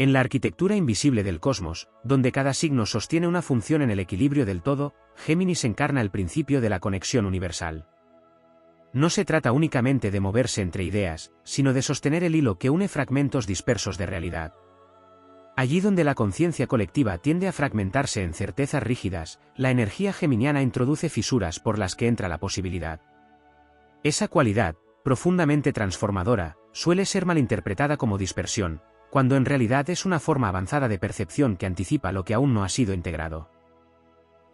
En la arquitectura invisible del cosmos, donde cada signo sostiene una función en el equilibrio del todo, Géminis encarna el principio de la conexión universal. No se trata únicamente de moverse entre ideas, sino de sostener el hilo que une fragmentos dispersos de realidad. Allí donde la conciencia colectiva tiende a fragmentarse en certezas rígidas, la energía geminiana introduce fisuras por las que entra la posibilidad. Esa cualidad, profundamente transformadora, suele ser malinterpretada como dispersión, cuando en realidad es una forma avanzada de percepción que anticipa lo que aún no ha sido integrado.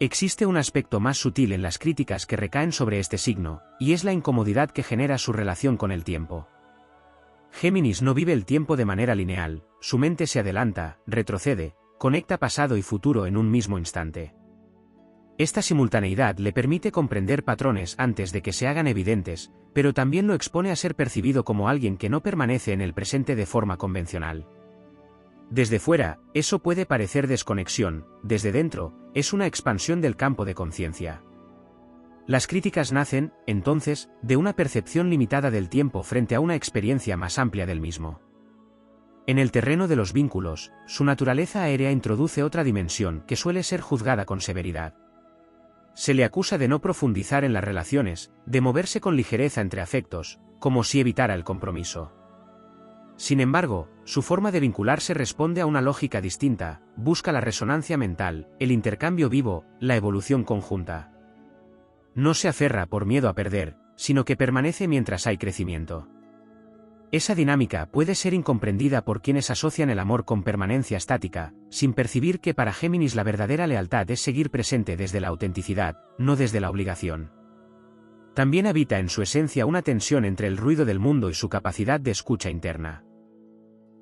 Existe un aspecto más sutil en las críticas que recaen sobre este signo, y es la incomodidad que genera su relación con el tiempo. Géminis no vive el tiempo de manera lineal, su mente se adelanta, retrocede, conecta pasado y futuro en un mismo instante. Esta simultaneidad le permite comprender patrones antes de que se hagan evidentes, pero también lo expone a ser percibido como alguien que no permanece en el presente de forma convencional. Desde fuera, eso puede parecer desconexión, desde dentro, es una expansión del campo de conciencia. Las críticas nacen, entonces, de una percepción limitada del tiempo frente a una experiencia más amplia del mismo. En el terreno de los vínculos, su naturaleza aérea introduce otra dimensión que suele ser juzgada con severidad. Se le acusa de no profundizar en las relaciones, de moverse con ligereza entre afectos, como si evitara el compromiso. Sin embargo, su forma de vincularse responde a una lógica distinta, busca la resonancia mental, el intercambio vivo, la evolución conjunta. No se aferra por miedo a perder, sino que permanece mientras hay crecimiento. Esa dinámica puede ser incomprendida por quienes asocian el amor con permanencia estática, sin percibir que para Géminis la verdadera lealtad es seguir presente desde la autenticidad, no desde la obligación. También habita en su esencia una tensión entre el ruido del mundo y su capacidad de escucha interna.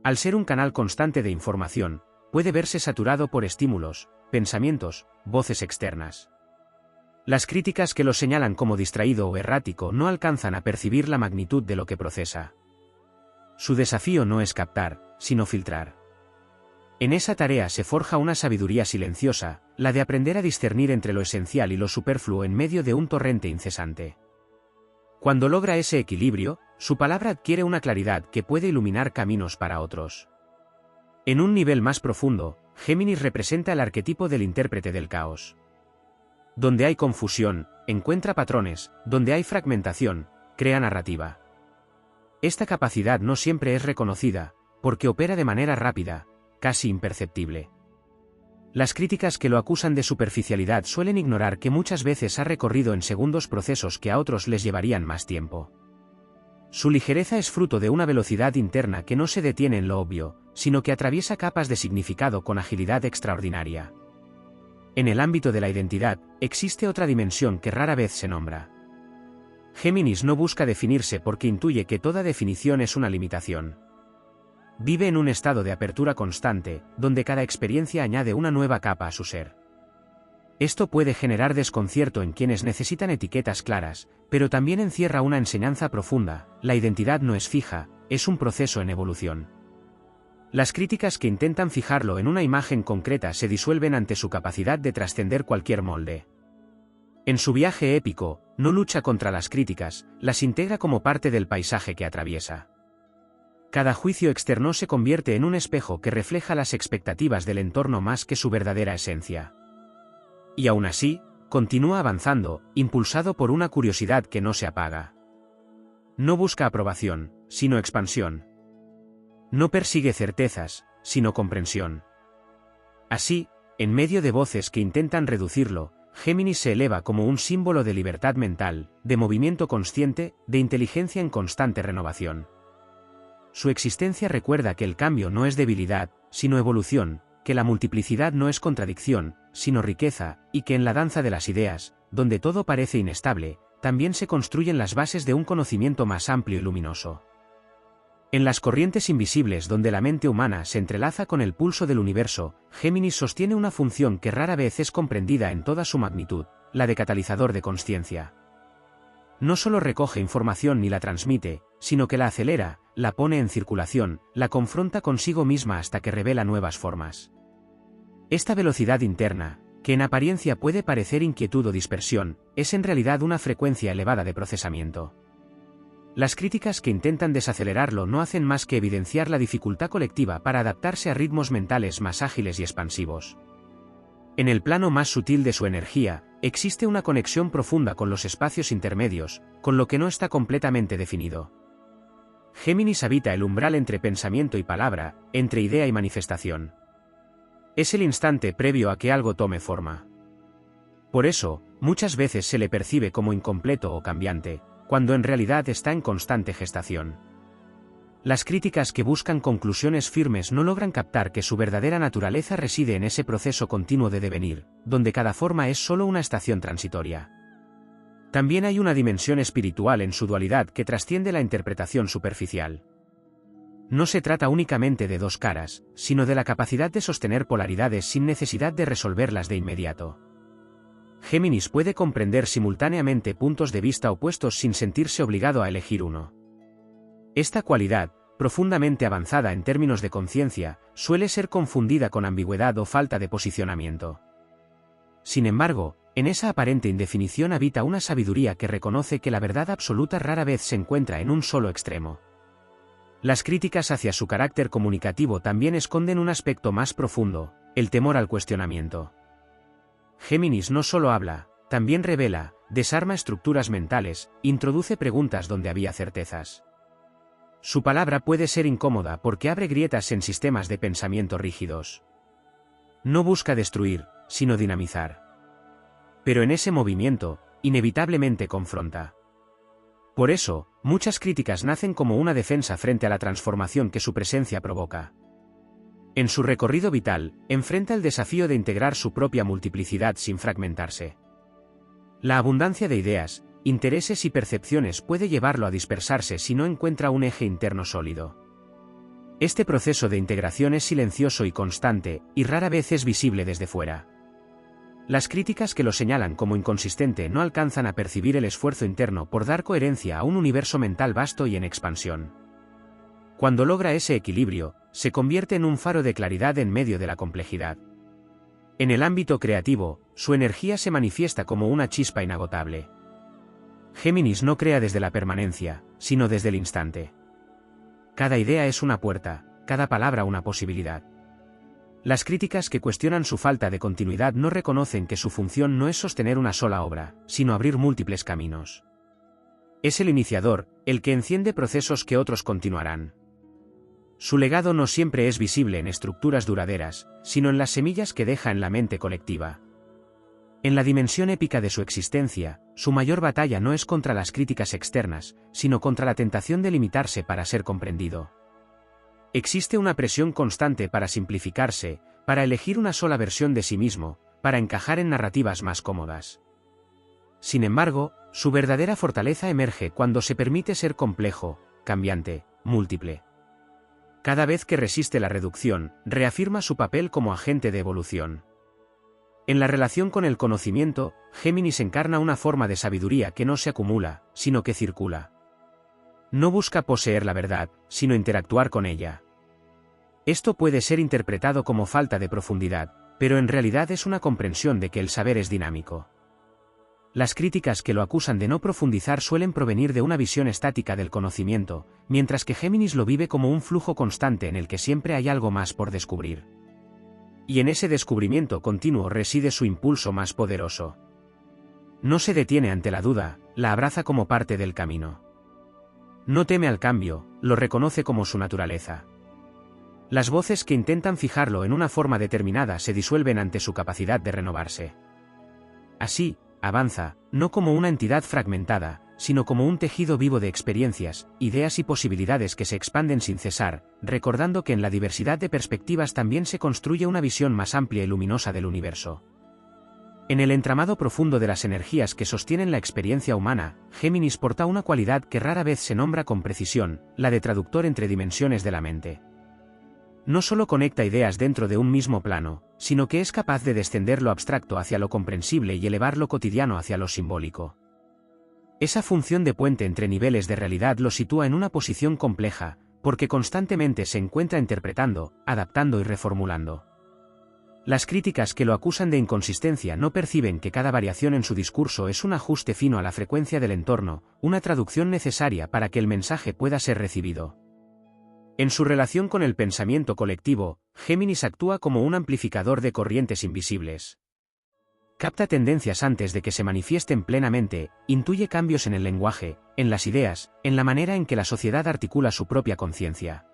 Al ser un canal constante de información, puede verse saturado por estímulos, pensamientos, voces externas. Las críticas que lo señalan como distraído o errático no alcanzan a percibir la magnitud de lo que procesa. Su desafío no es captar, sino filtrar. En esa tarea se forja una sabiduría silenciosa, la de aprender a discernir entre lo esencial y lo superfluo en medio de un torrente incesante. Cuando logra ese equilibrio, su palabra adquiere una claridad que puede iluminar caminos para otros. En un nivel más profundo, Géminis representa el arquetipo del intérprete del caos. Donde hay confusión, encuentra patrones, donde hay fragmentación, crea narrativa. Esta capacidad no siempre es reconocida, porque opera de manera rápida, casi imperceptible. Las críticas que lo acusan de superficialidad suelen ignorar que muchas veces ha recorrido en segundos procesos que a otros les llevarían más tiempo. Su ligereza es fruto de una velocidad interna que no se detiene en lo obvio, sino que atraviesa capas de significado con agilidad extraordinaria. En el ámbito de la identidad, existe otra dimensión que rara vez se nombra. Géminis no busca definirse porque intuye que toda definición es una limitación. Vive en un estado de apertura constante, donde cada experiencia añade una nueva capa a su ser. Esto puede generar desconcierto en quienes necesitan etiquetas claras, pero también encierra una enseñanza profunda: la identidad no es fija, es un proceso en evolución. Las críticas que intentan fijarlo en una imagen concreta se disuelven ante su capacidad de trascender cualquier molde. En su viaje épico, no lucha contra las críticas, las integra como parte del paisaje que atraviesa. Cada juicio externo se convierte en un espejo que refleja las expectativas del entorno más que su verdadera esencia. Y aún así, continúa avanzando, impulsado por una curiosidad que no se apaga. No busca aprobación, sino expansión. No persigue certezas, sino comprensión. Así, en medio de voces que intentan reducirlo, Géminis se eleva como un símbolo de libertad mental, de movimiento consciente, de inteligencia en constante renovación. Su existencia recuerda que el cambio no es debilidad, sino evolución, que la multiplicidad no es contradicción, sino riqueza, y que en la danza de las ideas, donde todo parece inestable, también se construyen las bases de un conocimiento más amplio y luminoso. En las corrientes invisibles donde la mente humana se entrelaza con el pulso del universo, Géminis sostiene una función que rara vez es comprendida en toda su magnitud, la de catalizador de consciencia. No solo recoge información ni la transmite, sino que la acelera, la pone en circulación, la confronta consigo misma hasta que revela nuevas formas. Esta velocidad interna, que en apariencia puede parecer inquietud o dispersión, es en realidad una frecuencia elevada de procesamiento. Las críticas que intentan desacelerarlo no hacen más que evidenciar la dificultad colectiva para adaptarse a ritmos mentales más ágiles y expansivos. En el plano más sutil de su energía, existe una conexión profunda con los espacios intermedios, con lo que no está completamente definido. Géminis habita el umbral entre pensamiento y palabra, entre idea y manifestación. Es el instante previo a que algo tome forma. Por eso, muchas veces se le percibe como incompleto o cambiante, cuando en realidad está en constante gestación. Las críticas que buscan conclusiones firmes no logran captar que su verdadera naturaleza reside en ese proceso continuo de devenir, donde cada forma es solo una estación transitoria. También hay una dimensión espiritual en su dualidad que trasciende la interpretación superficial. No se trata únicamente de dos caras, sino de la capacidad de sostener polaridades sin necesidad de resolverlas de inmediato. Géminis puede comprender simultáneamente puntos de vista opuestos sin sentirse obligado a elegir uno. Esta cualidad, profundamente avanzada en términos de conciencia, suele ser confundida con ambigüedad o falta de posicionamiento. Sin embargo, en esa aparente indefinición habita una sabiduría que reconoce que la verdad absoluta rara vez se encuentra en un solo extremo. Las críticas hacia su carácter comunicativo también esconden un aspecto más profundo, el temor al cuestionamiento. Géminis no solo habla, también revela, desarma estructuras mentales, introduce preguntas donde había certezas. Su palabra puede ser incómoda porque abre grietas en sistemas de pensamiento rígidos. No busca destruir, sino dinamizar. Pero en ese movimiento, inevitablemente confronta. Por eso, muchas críticas nacen como una defensa frente a la transformación que su presencia provoca. En su recorrido vital, enfrenta el desafío de integrar su propia multiplicidad sin fragmentarse. La abundancia de ideas, intereses y percepciones puede llevarlo a dispersarse si no encuentra un eje interno sólido. Este proceso de integración es silencioso y constante, y rara vez es visible desde fuera. Las críticas que lo señalan como inconsistente no alcanzan a percibir el esfuerzo interno por dar coherencia a un universo mental vasto y en expansión. Cuando logra ese equilibrio, se convierte en un faro de claridad en medio de la complejidad. En el ámbito creativo, su energía se manifiesta como una chispa inagotable. Géminis no crea desde la permanencia, sino desde el instante. Cada idea es una puerta, cada palabra una posibilidad. Las críticas que cuestionan su falta de continuidad no reconocen que su función no es sostener una sola obra, sino abrir múltiples caminos. Es el iniciador, el que enciende procesos que otros continuarán. Su legado no siempre es visible en estructuras duraderas, sino en las semillas que deja en la mente colectiva. En la dimensión épica de su existencia, su mayor batalla no es contra las críticas externas, sino contra la tentación de limitarse para ser comprendido. Existe una presión constante para simplificarse, para elegir una sola versión de sí mismo, para encajar en narrativas más cómodas. Sin embargo, su verdadera fortaleza emerge cuando se permite ser complejo, cambiante, múltiple. Cada vez que resiste la reducción, reafirma su papel como agente de evolución. En la relación con el conocimiento, Géminis encarna una forma de sabiduría que no se acumula, sino que circula. No busca poseer la verdad, sino interactuar con ella. Esto puede ser interpretado como falta de profundidad, pero en realidad es una comprensión de que el saber es dinámico. Las críticas que lo acusan de no profundizar suelen provenir de una visión estática del conocimiento, mientras que Géminis lo vive como un flujo constante en el que siempre hay algo más por descubrir. Y en ese descubrimiento continuo reside su impulso más poderoso. No se detiene ante la duda, la abraza como parte del camino. No teme al cambio, lo reconoce como su naturaleza. Las voces que intentan fijarlo en una forma determinada se disuelven ante su capacidad de renovarse. Así, avanza, no como una entidad fragmentada, sino como un tejido vivo de experiencias, ideas y posibilidades que se expanden sin cesar, recordando que en la diversidad de perspectivas también se construye una visión más amplia y luminosa del universo. En el entramado profundo de las energías que sostienen la experiencia humana, Géminis porta una cualidad que rara vez se nombra con precisión, la de traductor entre dimensiones de la mente. No solo conecta ideas dentro de un mismo plano, sino que es capaz de descender lo abstracto hacia lo comprensible y elevar lo cotidiano hacia lo simbólico. Esa función de puente entre niveles de realidad lo sitúa en una posición compleja, porque constantemente se encuentra interpretando, adaptando y reformulando. Las críticas que lo acusan de inconsistencia no perciben que cada variación en su discurso es un ajuste fino a la frecuencia del entorno, una traducción necesaria para que el mensaje pueda ser recibido. En su relación con el pensamiento colectivo, Géminis actúa como un amplificador de corrientes invisibles. Capta tendencias antes de que se manifiesten plenamente, intuye cambios en el lenguaje, en las ideas, en la manera en que la sociedad articula su propia conciencia.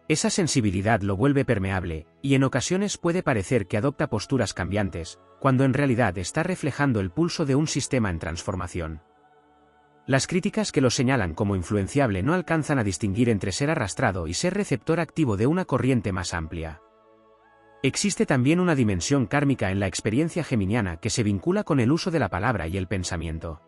Esa sensibilidad lo vuelve permeable, y en ocasiones puede parecer que adopta posturas cambiantes, cuando en realidad está reflejando el pulso de un sistema en transformación. Las críticas que lo señalan como influenciable no alcanzan a distinguir entre ser arrastrado y ser receptor activo de una corriente más amplia. Existe también una dimensión kármica en la experiencia geminiana que se vincula con el uso de la palabra y el pensamiento.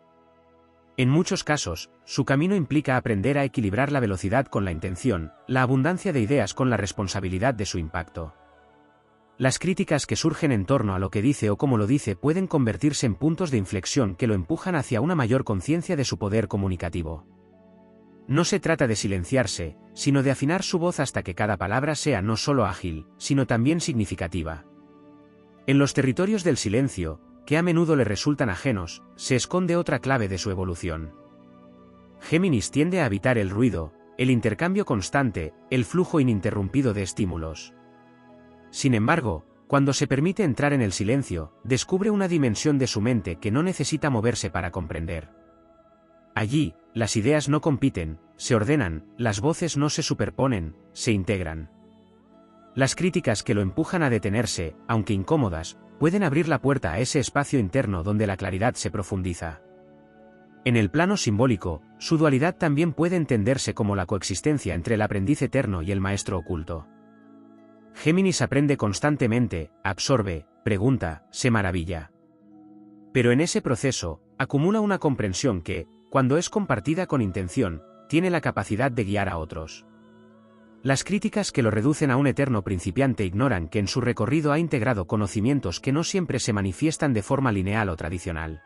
En muchos casos, su camino implica aprender a equilibrar la velocidad con la intención, la abundancia de ideas con la responsabilidad de su impacto. Las críticas que surgen en torno a lo que dice o cómo lo dice pueden convertirse en puntos de inflexión que lo empujan hacia una mayor conciencia de su poder comunicativo. No se trata de silenciarse, sino de afinar su voz hasta que cada palabra sea no solo ágil, sino también significativa. En los territorios del silencio, que a menudo le resultan ajenos, se esconde otra clave de su evolución. Géminis tiende a evitar el ruido, el intercambio constante, el flujo ininterrumpido de estímulos. Sin embargo, cuando se permite entrar en el silencio, descubre una dimensión de su mente que no necesita moverse para comprender. Allí, las ideas no compiten, se ordenan, las voces no se superponen, se integran. Las críticas que lo empujan a detenerse, aunque incómodas, pueden abrir la puerta a ese espacio interno donde la claridad se profundiza. En el plano simbólico, su dualidad también puede entenderse como la coexistencia entre el aprendiz eterno y el maestro oculto. Géminis aprende constantemente, absorbe, pregunta, se maravilla. Pero en ese proceso, acumula una comprensión que, cuando es compartida con intención, tiene la capacidad de guiar a otros. Las críticas que lo reducen a un eterno principiante ignoran que en su recorrido ha integrado conocimientos que no siempre se manifiestan de forma lineal o tradicional.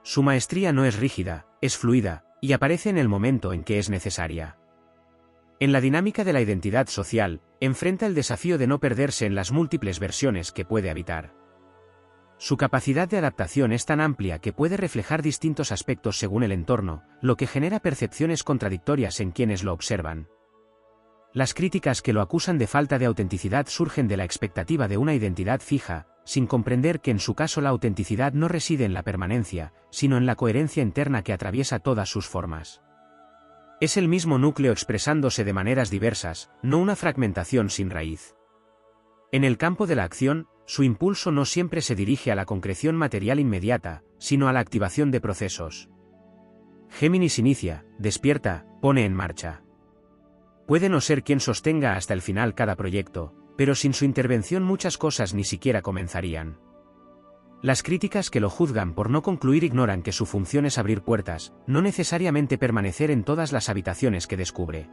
Su maestría no es rígida, es fluida, y aparece en el momento en que es necesaria. En la dinámica de la identidad social, enfrenta el desafío de no perderse en las múltiples versiones que puede habitar. Su capacidad de adaptación es tan amplia que puede reflejar distintos aspectos según el entorno, lo que genera percepciones contradictorias en quienes lo observan. Las críticas que lo acusan de falta de autenticidad surgen de la expectativa de una identidad fija, sin comprender que en su caso la autenticidad no reside en la permanencia, sino en la coherencia interna que atraviesa todas sus formas. Es el mismo núcleo expresándose de maneras diversas, no una fragmentación sin raíz. En el campo de la acción, su impulso no siempre se dirige a la concreción material inmediata, sino a la activación de procesos. Géminis inicia, despierta, pone en marcha. Puede no ser quien sostenga hasta el final cada proyecto, pero sin su intervención muchas cosas ni siquiera comenzarían. Las críticas que lo juzgan por no concluir ignoran que su función es abrir puertas, no necesariamente permanecer en todas las habitaciones que descubre.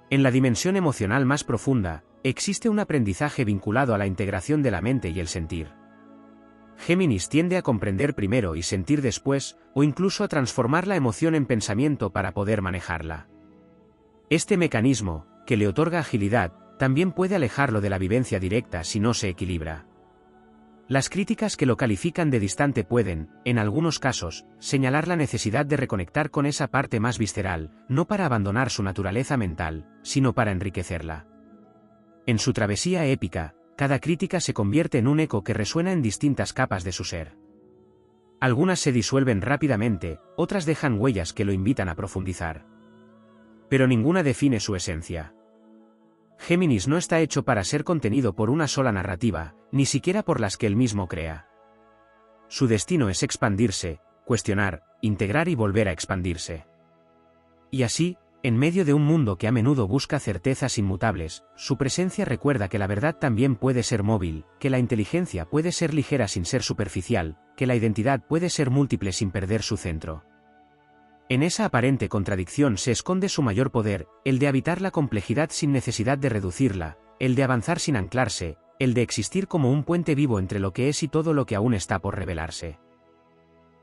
En la dimensión emocional más profunda, existe un aprendizaje vinculado a la integración de la mente y el sentir. Géminis tiende a comprender primero y sentir después, o incluso a transformar la emoción en pensamiento para poder manejarla. Este mecanismo, que le otorga agilidad, también puede alejarlo de la vivencia directa si no se equilibra. Las críticas que lo califican de distante pueden, en algunos casos, señalar la necesidad de reconectar con esa parte más visceral, no para abandonar su naturaleza mental, sino para enriquecerla. En su travesía épica, cada crítica se convierte en un eco que resuena en distintas capas de su ser. Algunas se disuelven rápidamente, otras dejan huellas que lo invitan a profundizar. Pero ninguna define su esencia. Géminis no está hecho para ser contenido por una sola narrativa, ni siquiera por las que él mismo crea. Su destino es expandirse, cuestionar, integrar y volver a expandirse. Y así, en medio de un mundo que a menudo busca certezas inmutables, su presencia recuerda que la verdad también puede ser móvil, que la inteligencia puede ser ligera sin ser superficial, que la identidad puede ser múltiple sin perder su centro. En esa aparente contradicción se esconde su mayor poder, el de habitar la complejidad sin necesidad de reducirla, el de avanzar sin anclarse, el de existir como un puente vivo entre lo que es y todo lo que aún está por revelarse.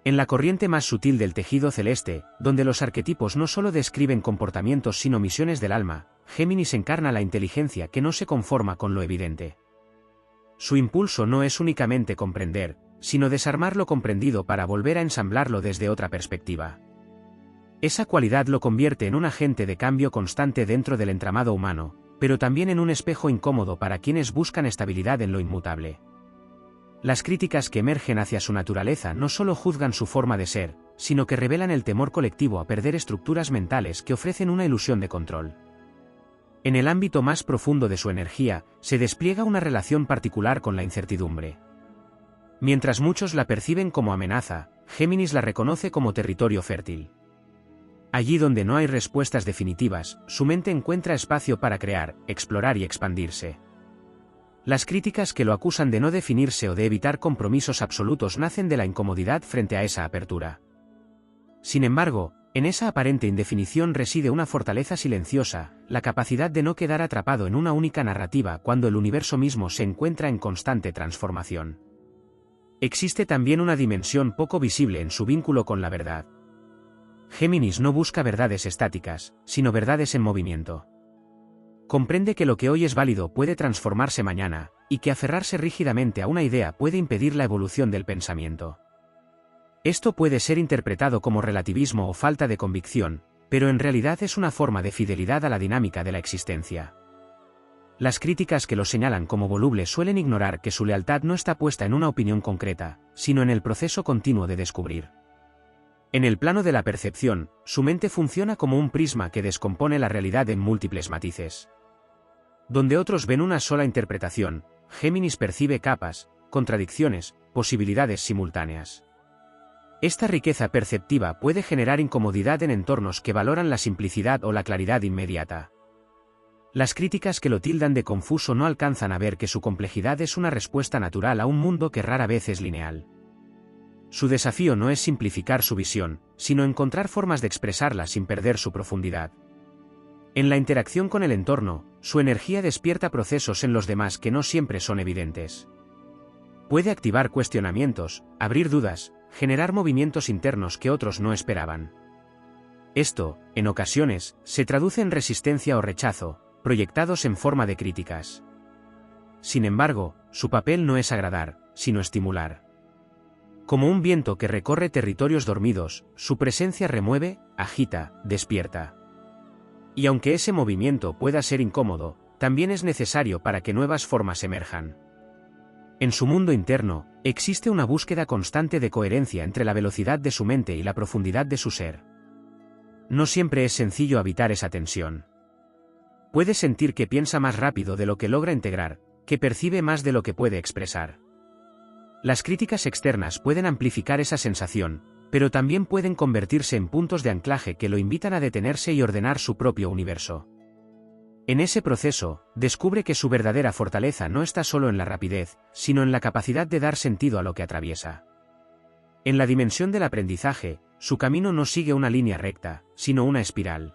En la corriente más sutil del tejido celeste, donde los arquetipos no solo describen comportamientos sino misiones del alma, Géminis encarna la inteligencia que no se conforma con lo evidente. su impulso no es únicamente comprender, sino desarmar lo comprendido para volver a ensamblarlo desde otra perspectiva. Esa cualidad lo convierte en un agente de cambio constante dentro del entramado humano, pero también en un espejo incómodo para quienes buscan estabilidad en lo inmutable. Las críticas que emergen hacia su naturaleza no solo juzgan su forma de ser, sino que revelan el temor colectivo a perder estructuras mentales que ofrecen una ilusión de control. En el ámbito más profundo de su energía, se despliega una relación particular con la incertidumbre. Mientras muchos la perciben como amenaza, Géminis la reconoce como territorio fértil. Allí donde no hay respuestas definitivas, su mente encuentra espacio para crear, explorar y expandirse. Las críticas que lo acusan de no definirse o de evitar compromisos absolutos nacen de la incomodidad frente a esa apertura. Sin embargo, en esa aparente indefinición reside una fortaleza silenciosa, la capacidad de no quedar atrapado en una única narrativa cuando el universo mismo se encuentra en constante transformación. Existe también una dimensión poco visible en su vínculo con la verdad. Géminis no busca verdades estáticas, sino verdades en movimiento. Comprende que lo que hoy es válido puede transformarse mañana, y que aferrarse rígidamente a una idea puede impedir la evolución del pensamiento. Esto puede ser interpretado como relativismo o falta de convicción, pero en realidad es una forma de fidelidad a la dinámica de la existencia. Las críticas que lo señalan como voluble suelen ignorar que su lealtad no está puesta en una opinión concreta, sino en el proceso continuo de descubrir. En el plano de la percepción, su mente funciona como un prisma que descompone la realidad en múltiples matices. Donde otros ven una sola interpretación, Géminis percibe capas, contradicciones, posibilidades simultáneas. Esta riqueza perceptiva puede generar incomodidad en entornos que valoran la simplicidad o la claridad inmediata. Las críticas que lo tildan de confuso no alcanzan a ver que su complejidad es una respuesta natural a un mundo que rara vez es lineal. Su desafío no es simplificar su visión, sino encontrar formas de expresarla sin perder su profundidad. En la interacción con el entorno, su energía despierta procesos en los demás que no siempre son evidentes. Puede activar cuestionamientos, abrir dudas, generar movimientos internos que otros no esperaban. Esto, en ocasiones, se traduce en resistencia o rechazo, proyectados en forma de críticas. Sin embargo, su papel no es agradar, sino estimular. Como un viento que recorre territorios dormidos, su presencia remueve, agita, despierta. Y aunque ese movimiento pueda ser incómodo, también es necesario para que nuevas formas emerjan. En su mundo interno, existe una búsqueda constante de coherencia entre la velocidad de su mente y la profundidad de su ser. No siempre es sencillo habitar esa tensión. Puede sentir que piensa más rápido de lo que logra integrar, que percibe más de lo que puede expresar. Las críticas externas pueden amplificar esa sensación, pero también pueden convertirse en puntos de anclaje que lo invitan a detenerse y ordenar su propio universo. En ese proceso, descubre que su verdadera fortaleza no está solo en la rapidez, sino en la capacidad de dar sentido a lo que atraviesa. En la dimensión del aprendizaje, su camino no sigue una línea recta, sino una espiral.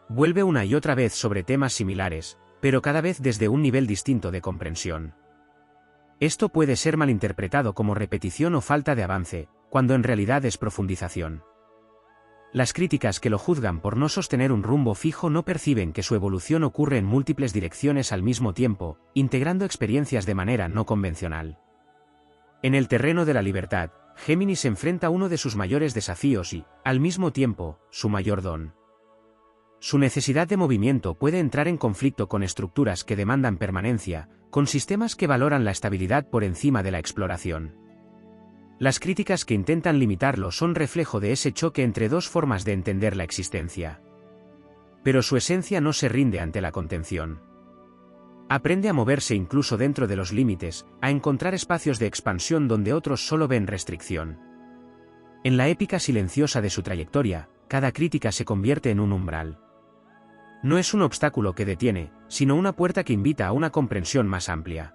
Vuelve una y otra vez sobre temas similares, pero cada vez desde un nivel distinto de comprensión. Esto puede ser malinterpretado como repetición o falta de avance, cuando en realidad es profundización. Las críticas que lo juzgan por no sostener un rumbo fijo no perciben que su evolución ocurre en múltiples direcciones al mismo tiempo, integrando experiencias de manera no convencional. En el terreno de la libertad, Géminis enfrenta uno de sus mayores desafíos y, al mismo tiempo, su mayor don. Su necesidad de movimiento puede entrar en conflicto con estructuras que demandan permanencia, con sistemas que valoran la estabilidad por encima de la exploración. Las críticas que intentan limitarlo son reflejo de ese choque entre dos formas de entender la existencia. Pero su esencia no se rinde ante la contención. Aprende a moverse incluso dentro de los límites, a encontrar espacios de expansión donde otros solo ven restricción. En la épica silenciosa de su trayectoria, cada crítica se convierte en un umbral. No es un obstáculo que detiene, sino una puerta que invita a una comprensión más amplia.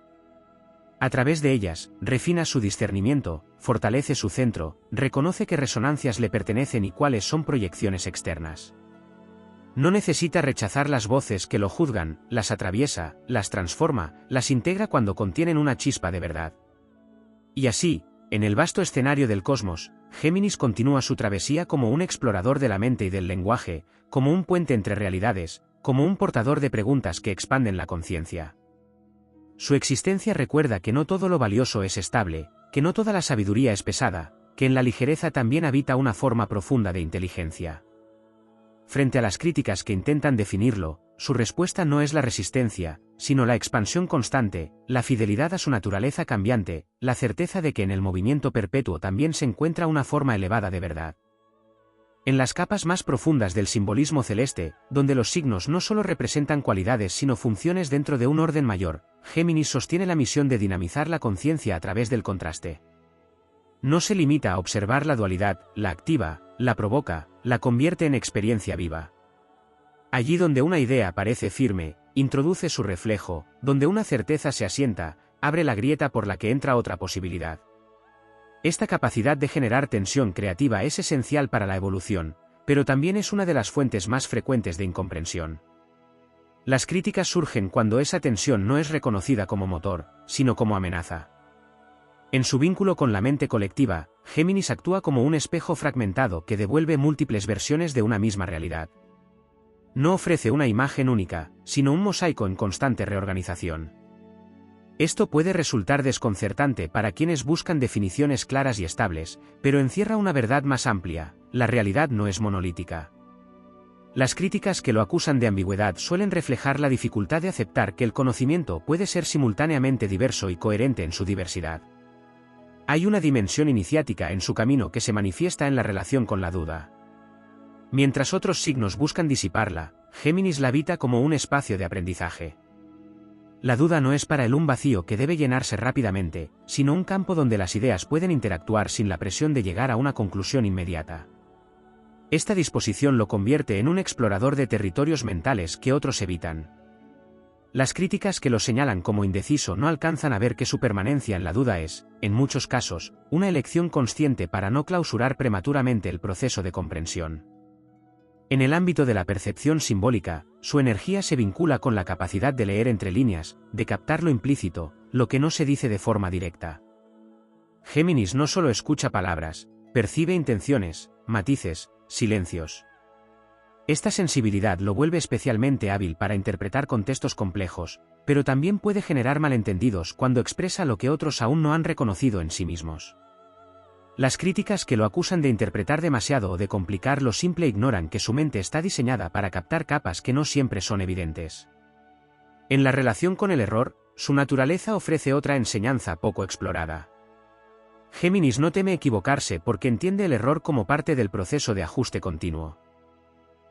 A través de ellas, refina su discernimiento, fortalece su centro, reconoce qué resonancias le pertenecen y cuáles son proyecciones externas. No necesita rechazar las voces que lo juzgan, las atraviesa, las transforma, las integra cuando contienen una chispa de verdad. Y así, en el vasto escenario del cosmos, Géminis continúa su travesía como un explorador de la mente y del lenguaje, como un puente entre realidades, como un portador de preguntas que expanden la conciencia. su existencia recuerda que no todo lo valioso es estable, que no toda la sabiduría es pesada, que en la ligereza también habita una forma profunda de inteligencia. Frente a las críticas que intentan definirlo, su respuesta no es la resistencia, sino la expansión constante, la fidelidad a su naturaleza cambiante, la certeza de que en el movimiento perpetuo también se encuentra una forma elevada de verdad. En las capas más profundas del simbolismo celeste, donde los signos no solo representan cualidades sino funciones dentro de un orden mayor, Géminis sostiene la misión de dinamizar la conciencia a través del contraste. No se limita a observar la dualidad, la activa, la provoca, la convierte en experiencia viva. Allí donde una idea parece firme, introduce su reflejo, donde una certeza se asienta, abre la grieta por la que entra otra posibilidad. Esta capacidad de generar tensión creativa es esencial para la evolución, pero también es una de las fuentes más frecuentes de incomprensión. Las críticas surgen cuando esa tensión no es reconocida como motor, sino como amenaza. En su vínculo con la mente colectiva, Géminis actúa como un espejo fragmentado que devuelve múltiples versiones de una misma realidad. No ofrece una imagen única, sino un mosaico en constante reorganización. Esto puede resultar desconcertante para quienes buscan definiciones claras y estables, pero encierra una verdad más amplia: la realidad no es monolítica. Las críticas que lo acusan de ambigüedad suelen reflejar la dificultad de aceptar que el conocimiento puede ser simultáneamente diverso y coherente en su diversidad. Hay una dimensión iniciática en su camino que se manifiesta en la relación con la duda. Mientras otros signos buscan disiparla, Géminis la habita como un espacio de aprendizaje. La duda no es para él un vacío que debe llenarse rápidamente, sino un campo donde las ideas pueden interactuar sin la presión de llegar a una conclusión inmediata. Esta disposición lo convierte en un explorador de territorios mentales que otros evitan. Las críticas que lo señalan como indeciso no alcanzan a ver que su permanencia en la duda es, en muchos casos, una elección consciente para no clausurar prematuramente el proceso de comprensión. En el ámbito de la percepción simbólica, su energía se vincula con la capacidad de leer entre líneas, de captar lo implícito, lo que no se dice de forma directa. Géminis no solo escucha palabras, percibe intenciones, matices, silencios. Esta sensibilidad lo vuelve especialmente hábil para interpretar contextos complejos, pero también puede generar malentendidos cuando expresa lo que otros aún no han reconocido en sí mismos. Las críticas que lo acusan de interpretar demasiado o de complicar lo simple ignoran que su mente está diseñada para captar capas que no siempre son evidentes. En la relación con el error, su naturaleza ofrece otra enseñanza poco explorada. Géminis no teme equivocarse porque entiende el error como parte del proceso de ajuste continuo.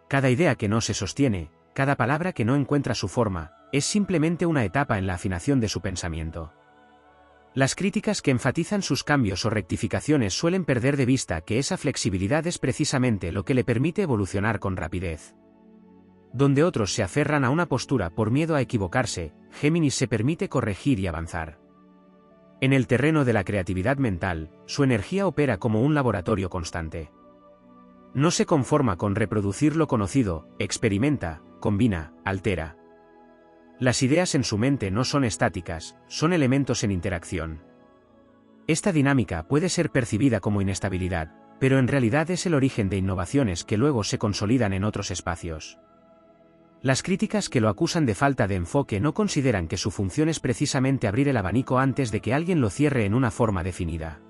Cada idea que no se sostiene, cada palabra que no encuentra su forma, es simplemente una etapa en la afinación de su pensamiento. Las críticas que enfatizan sus cambios o rectificaciones suelen perder de vista que esa flexibilidad es precisamente lo que le permite evolucionar con rapidez. Donde otros se aferran a una postura por miedo a equivocarse, Géminis se permite corregir y avanzar. En el terreno de la creatividad mental, su energía opera como un laboratorio constante. No se conforma con reproducir lo conocido, experimenta, combina, altera. Las ideas en su mente no son estáticas, son elementos en interacción. Esta dinámica puede ser percibida como inestabilidad, pero en realidad es el origen de innovaciones que luego se consolidan en otros espacios. Las críticas que lo acusan de falta de enfoque no consideran que su función es precisamente abrir el abanico antes de que alguien lo cierre en una forma definida.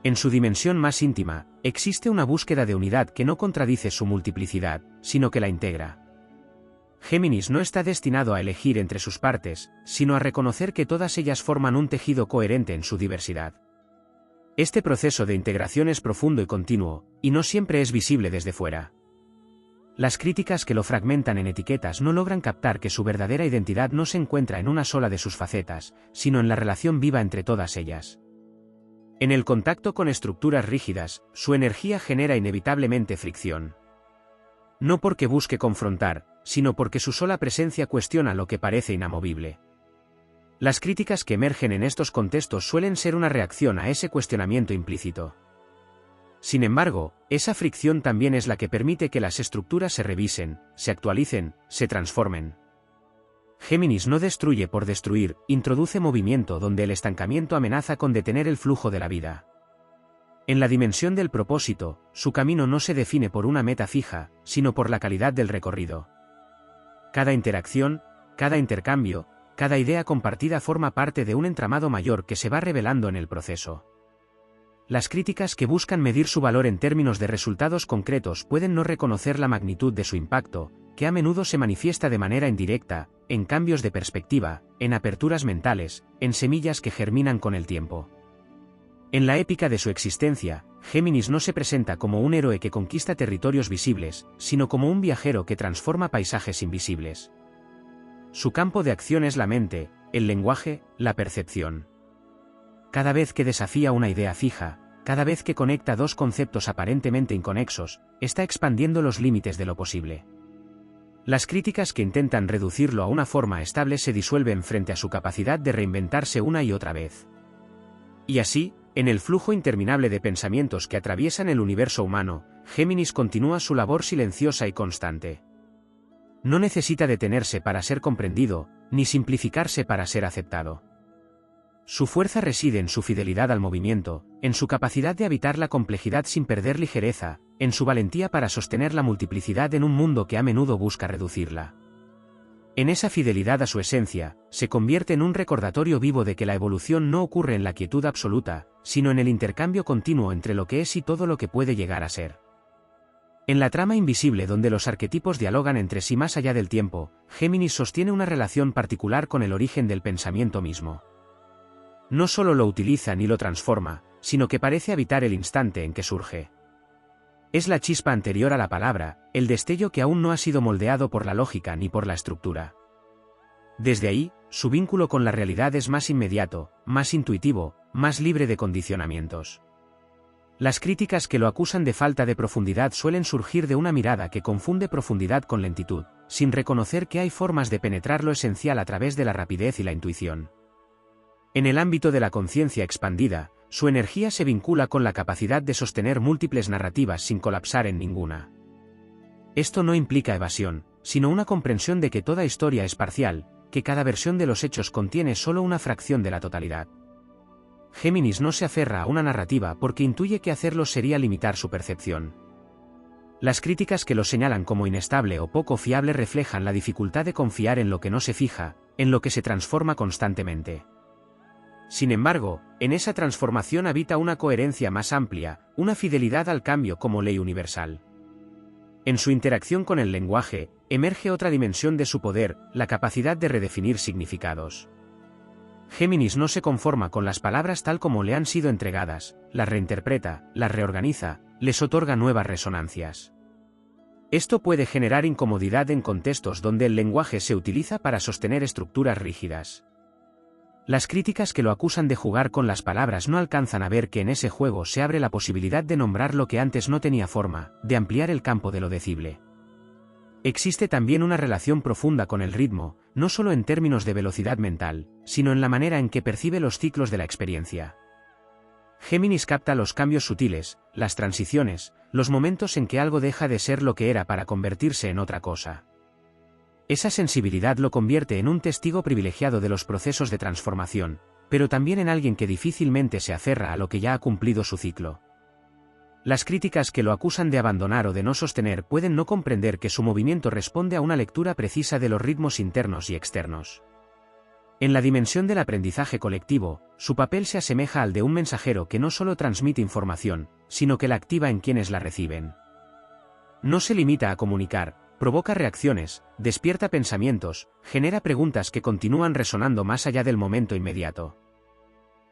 En su dimensión más íntima, existe una búsqueda de unidad que no contradice su multiplicidad, sino que la integra. Géminis no está destinado a elegir entre sus partes, sino a reconocer que todas ellas forman un tejido coherente en su diversidad. Este proceso de integración es profundo y continuo, y no siempre es visible desde fuera. Las críticas que lo fragmentan en etiquetas no logran captar que su verdadera identidad no se encuentra en una sola de sus facetas, sino en la relación viva entre todas ellas. En el contacto con estructuras rígidas, su energía genera inevitablemente fricción. No porque busque confrontar, sino porque su sola presencia cuestiona lo que parece inamovible. Las críticas que emergen en estos contextos suelen ser una reacción a ese cuestionamiento implícito. Sin embargo, esa fricción también es la que permite que las estructuras se revisen, se actualicen, se transformen. Géminis no destruye por destruir, introduce movimiento donde el estancamiento amenaza con detener el flujo de la vida. En la dimensión del propósito, su camino no se define por una meta fija, sino por la calidad del recorrido. Cada interacción, cada intercambio, cada idea compartida forma parte de un entramado mayor que se va revelando en el proceso. Las críticas que buscan medir su valor en términos de resultados concretos pueden no reconocer la magnitud de su impacto, que a menudo se manifiesta de manera indirecta, en cambios de perspectiva, en aperturas mentales, en semillas que germinan con el tiempo. En la épica de su existencia, Géminis no se presenta como un héroe que conquista territorios visibles, sino como un viajero que transforma paisajes invisibles. Su campo de acción es la mente, el lenguaje, la percepción. Cada vez que desafía una idea fija, cada vez que conecta dos conceptos aparentemente inconexos, está expandiendo los límites de lo posible. Las críticas que intentan reducirlo a una forma estable se disuelven frente a su capacidad de reinventarse una y otra vez. Y así, en el flujo interminable de pensamientos que atraviesan el universo humano, Géminis continúa su labor silenciosa y constante. No necesita detenerse para ser comprendido, ni simplificarse para ser aceptado. Su fuerza reside en su fidelidad al movimiento, en su capacidad de habitar la complejidad sin perder ligereza, en su valentía para sostener la multiplicidad en un mundo que a menudo busca reducirla. En esa fidelidad a su esencia, se convierte en un recordatorio vivo de que la evolución no ocurre en la quietud absoluta, sino en el intercambio continuo entre lo que es y todo lo que puede llegar a ser. En la trama invisible donde los arquetipos dialogan entre sí más allá del tiempo, Géminis sostiene una relación particular con el origen del pensamiento mismo. No solo lo utiliza ni lo transforma, sino que parece habitar el instante en que surge. Es la chispa anterior a la palabra, el destello que aún no ha sido moldeado por la lógica ni por la estructura. Desde ahí, su vínculo con la realidad es más inmediato, más intuitivo, más libre de condicionamientos. Las críticas que lo acusan de falta de profundidad suelen surgir de una mirada que confunde profundidad con lentitud, sin reconocer que hay formas de penetrar lo esencial a través de la rapidez y la intuición. En el ámbito de la conciencia expandida, su energía se vincula con la capacidad de sostener múltiples narrativas sin colapsar en ninguna. Esto no implica evasión, sino una comprensión de que toda historia es parcial, que cada versión de los hechos contiene solo una fracción de la totalidad. Géminis no se aferra a una narrativa porque intuye que hacerlo sería limitar su percepción. Las críticas que lo señalan como inestable o poco fiable reflejan la dificultad de confiar en lo que no se fija, en lo que se transforma constantemente. Sin embargo, en esa transformación habita una coherencia más amplia, una fidelidad al cambio como ley universal. En su interacción con el lenguaje, emerge otra dimensión de su poder, la capacidad de redefinir significados. Géminis no se conforma con las palabras tal como le han sido entregadas, las reinterpreta, las reorganiza, les otorga nuevas resonancias. Esto puede generar incomodidad en contextos donde el lenguaje se utiliza para sostener estructuras rígidas. Las críticas que lo acusan de jugar con las palabras no alcanzan a ver que en ese juego se abre la posibilidad de nombrar lo que antes no tenía forma, de ampliar el campo de lo decible. Existe también una relación profunda con el ritmo, no solo en términos de velocidad mental, sino en la manera en que percibe los ciclos de la experiencia. Géminis capta los cambios sutiles, las transiciones, los momentos en que algo deja de ser lo que era para convertirse en otra cosa. Esa sensibilidad lo convierte en un testigo privilegiado de los procesos de transformación, pero también en alguien que difícilmente se aferra a lo que ya ha cumplido su ciclo. Las críticas que lo acusan de abandonar o de no sostener pueden no comprender que su movimiento responde a una lectura precisa de los ritmos internos y externos. En la dimensión del aprendizaje colectivo, su papel se asemeja al de un mensajero que no solo transmite información, sino que la activa en quienes la reciben. No se limita a comunicar, provoca reacciones, despierta pensamientos, genera preguntas que continúan resonando más allá del momento inmediato.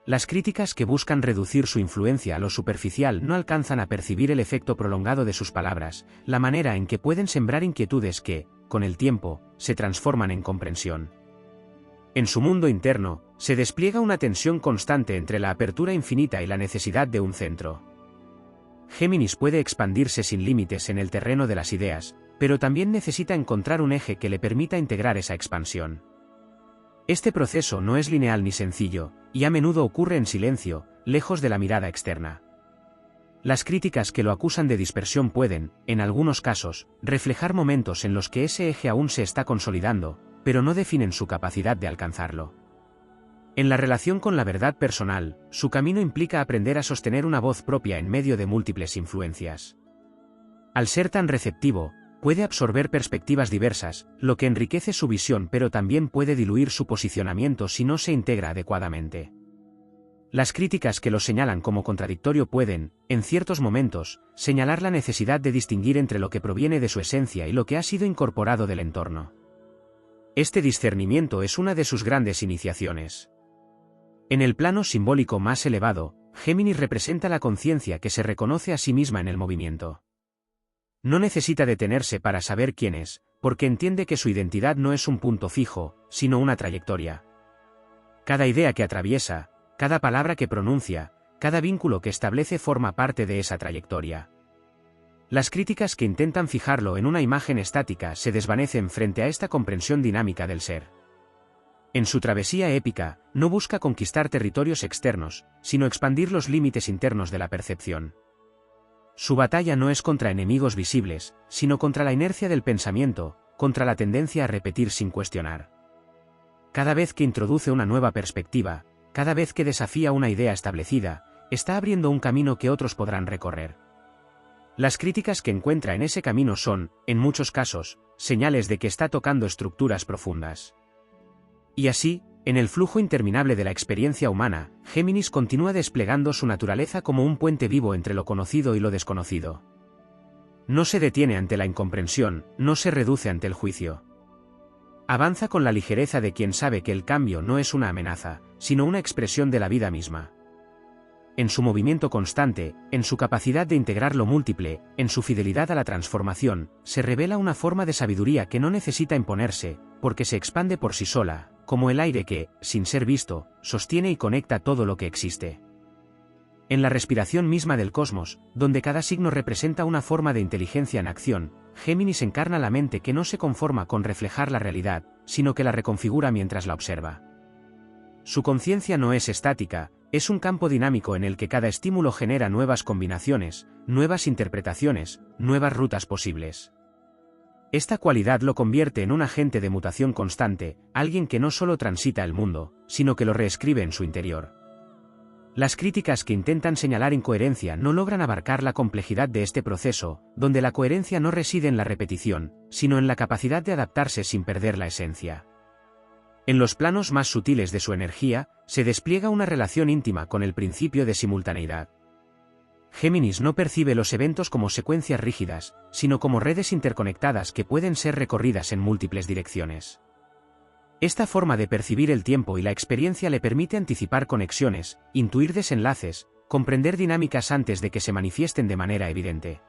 Las críticas que buscan reducir su influencia a lo superficial no alcanzan a percibir el efecto prolongado de sus palabras, la manera en que pueden sembrar inquietudes que, con el tiempo, se transforman en comprensión. En su mundo interno, se despliega una tensión constante entre la apertura infinita y la necesidad de un centro. Géminis puede expandirse sin límites en el terreno de las ideas, pero también necesita encontrar un eje que le permita integrar esa expansión. Este proceso no es lineal ni sencillo, y a menudo ocurre en silencio, lejos de la mirada externa. Las críticas que lo acusan de dispersión pueden, en algunos casos, reflejar momentos en los que ese eje aún se está consolidando, pero no definen su capacidad de alcanzarlo. En la relación con la verdad personal, su camino implica aprender a sostener una voz propia en medio de múltiples influencias. Al ser tan receptivo, Puede absorber perspectivas diversas, lo que enriquece su visión, pero también puede diluir su posicionamiento si no se integra adecuadamente. Las críticas que lo señalan como contradictorio pueden, en ciertos momentos, señalar la necesidad de distinguir entre lo que proviene de su esencia y lo que ha sido incorporado del entorno. Este discernimiento es una de sus grandes iniciaciones. En el plano simbólico más elevado, Géminis representa la conciencia que se reconoce a sí misma en el movimiento. No necesita detenerse para saber quién es, porque entiende que su identidad no es un punto fijo, sino una trayectoria. Cada idea que atraviesa, cada palabra que pronuncia, cada vínculo que establece forma parte de esa trayectoria. Las críticas que intentan fijarlo en una imagen estática se desvanecen frente a esta comprensión dinámica del ser. En su travesía épica, no busca conquistar territorios externos, sino expandir los límites internos de la percepción. Su batalla no es contra enemigos visibles, sino contra la inercia del pensamiento, contra la tendencia a repetir sin cuestionar. Cada vez que introduce una nueva perspectiva, cada vez que desafía una idea establecida, está abriendo un camino que otros podrán recorrer. Las críticas que encuentra en ese camino son, en muchos casos, señales de que está tocando estructuras profundas. Y así, en el flujo interminable de la experiencia humana, Géminis continúa desplegando su naturaleza como un puente vivo entre lo conocido y lo desconocido. No se detiene ante la incomprensión, no se reduce ante el juicio. Avanza con la ligereza de quien sabe que el cambio no es una amenaza, sino una expresión de la vida misma. En su movimiento constante, en su capacidad de integrar lo múltiple, en su fidelidad a la transformación, se revela una forma de sabiduría que no necesita imponerse, porque se expande por sí sola, como el aire que, sin ser visto, sostiene y conecta todo lo que existe. En la respiración misma del cosmos, donde cada signo representa una forma de inteligencia en acción, Géminis encarna la mente que no se conforma con reflejar la realidad, sino que la reconfigura mientras la observa. Su conciencia no es estática, es un campo dinámico en el que cada estímulo genera nuevas combinaciones, nuevas interpretaciones, nuevas rutas posibles. Esta cualidad lo convierte en un agente de mutación constante, alguien que no solo transita el mundo, sino que lo reescribe en su interior. Las críticas que intentan señalar incoherencia no logran abarcar la complejidad de este proceso, donde la coherencia no reside en la repetición, sino en la capacidad de adaptarse sin perder la esencia. En los planos más sutiles de su energía, se despliega una relación íntima con el principio de simultaneidad. Géminis no percibe los eventos como secuencias rígidas, sino como redes interconectadas que pueden ser recorridas en múltiples direcciones. Esta forma de percibir el tiempo y la experiencia le permite anticipar conexiones, intuir desenlaces, comprender dinámicas antes de que se manifiesten de manera evidente.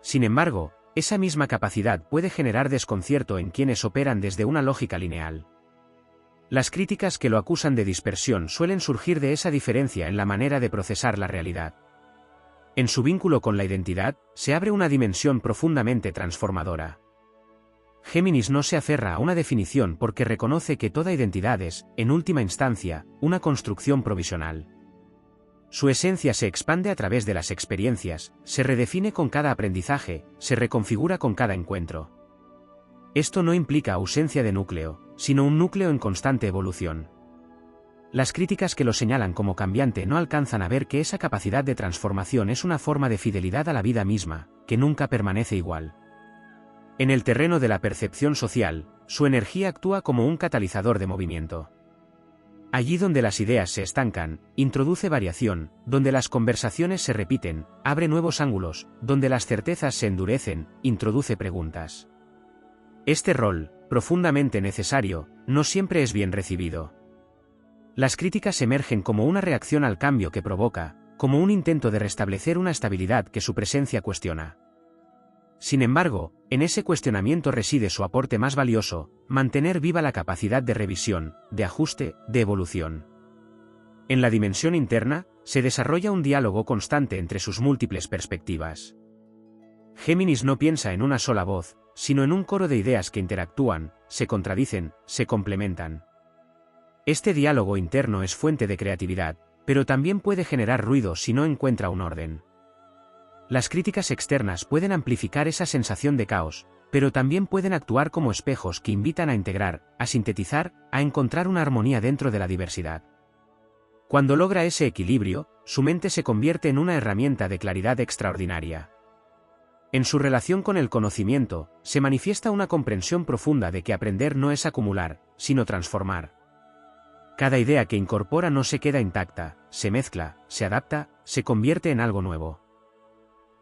Sin embargo, esa misma capacidad puede generar desconcierto en quienes operan desde una lógica lineal. Las críticas que lo acusan de dispersión suelen surgir de esa diferencia en la manera de procesar la realidad. En su vínculo con la identidad, se abre una dimensión profundamente transformadora. Géminis no se aferra a una definición porque reconoce que toda identidad es, en última instancia, una construcción provisional. Su esencia se expande a través de las experiencias, se redefine con cada aprendizaje, se reconfigura con cada encuentro. Esto no implica ausencia de núcleo, sino un núcleo en constante evolución. Las críticas que lo señalan como cambiante no alcanzan a ver que esa capacidad de transformación es una forma de fidelidad a la vida misma, que nunca permanece igual. En el terreno de la percepción social, su energía actúa como un catalizador de movimiento. Allí donde las ideas se estancan, introduce variación, donde las conversaciones se repiten, abre nuevos ángulos, donde las certezas se endurecen, introduce preguntas. Este rol, profundamente necesario, no siempre es bien recibido. Las críticas emergen como una reacción al cambio que provoca, como un intento de restablecer una estabilidad que su presencia cuestiona. Sin embargo, en ese cuestionamiento reside su aporte más valioso, mantener viva la capacidad de revisión, de ajuste, de evolución. En la dimensión interna, se desarrolla un diálogo constante entre sus múltiples perspectivas. Géminis no piensa en una sola voz, sino en un coro de ideas que interactúan, se contradicen, se complementan. Este diálogo interno es fuente de creatividad, pero también puede generar ruido si no encuentra un orden. Las críticas externas pueden amplificar esa sensación de caos, pero también pueden actuar como espejos que invitan a integrar, a sintetizar, a encontrar una armonía dentro de la diversidad. Cuando logra ese equilibrio, su mente se convierte en una herramienta de claridad extraordinaria. En su relación con el conocimiento, se manifiesta una comprensión profunda de que aprender no es acumular, sino transformar. Cada idea que incorpora no se queda intacta, se mezcla, se adapta, se convierte en algo nuevo.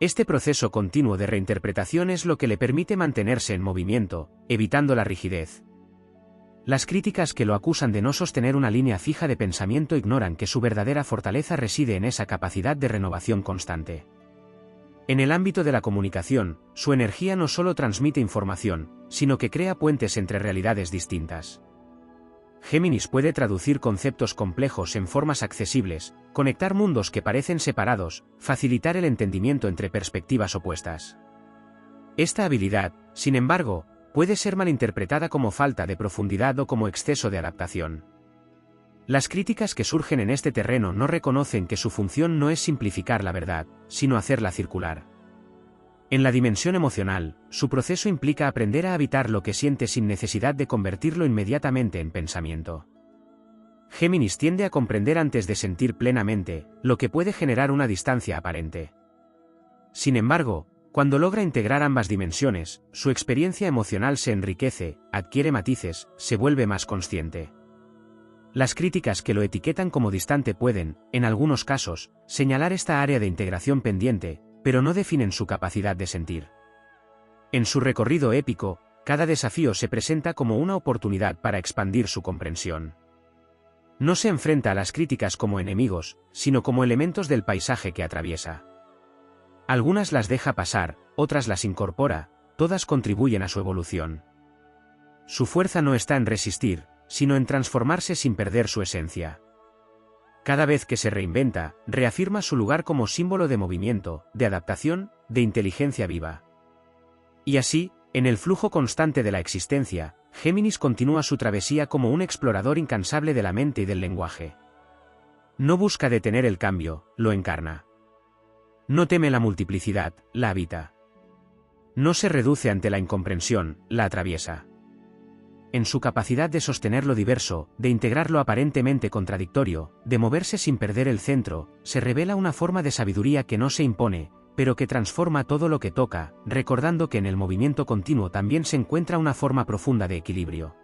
Este proceso continuo de reinterpretación es lo que le permite mantenerse en movimiento, evitando la rigidez. Las críticas que lo acusan de no sostener una línea fija de pensamiento ignoran que su verdadera fortaleza reside en esa capacidad de renovación constante. En el ámbito de la comunicación, su energía no solo transmite información, sino que crea puentes entre realidades distintas. Géminis puede traducir conceptos complejos en formas accesibles, conectar mundos que parecen separados, facilitar el entendimiento entre perspectivas opuestas. Esta habilidad, sin embargo, puede ser malinterpretada como falta de profundidad o como exceso de adaptación. Las críticas que surgen en este terreno no reconocen que su función no es simplificar la verdad, sino hacerla circular. En la dimensión emocional, su proceso implica aprender a habitar lo que siente sin necesidad de convertirlo inmediatamente en pensamiento. Géminis tiende a comprender antes de sentir plenamente, lo que puede generar una distancia aparente. Sin embargo, cuando logra integrar ambas dimensiones, su experiencia emocional se enriquece, adquiere matices, se vuelve más consciente. Las críticas que lo etiquetan como distante pueden, en algunos casos, señalar esta área de integración pendiente, pero no definen su capacidad de sentir. En su recorrido épico, cada desafío se presenta como una oportunidad para expandir su comprensión. No se enfrenta a las críticas como enemigos, sino como elementos del paisaje que atraviesa. Algunas las deja pasar, otras las incorpora, todas contribuyen a su evolución. Su fuerza no está en resistir, sino en transformarse sin perder su esencia. Cada vez que se reinventa, reafirma su lugar como símbolo de movimiento, de adaptación, de inteligencia viva. Y así, en el flujo constante de la existencia, Géminis continúa su travesía como un explorador incansable de la mente y del lenguaje. No busca detener el cambio, lo encarna. No teme la multiplicidad, la habita. No se reduce ante la incomprensión, la atraviesa. En su capacidad de sostener lo diverso, de integrar lo aparentemente contradictorio, de moverse sin perder el centro, se revela una forma de sabiduría que no se impone, pero que transforma todo lo que toca, recordando que en el movimiento continuo también se encuentra una forma profunda de equilibrio.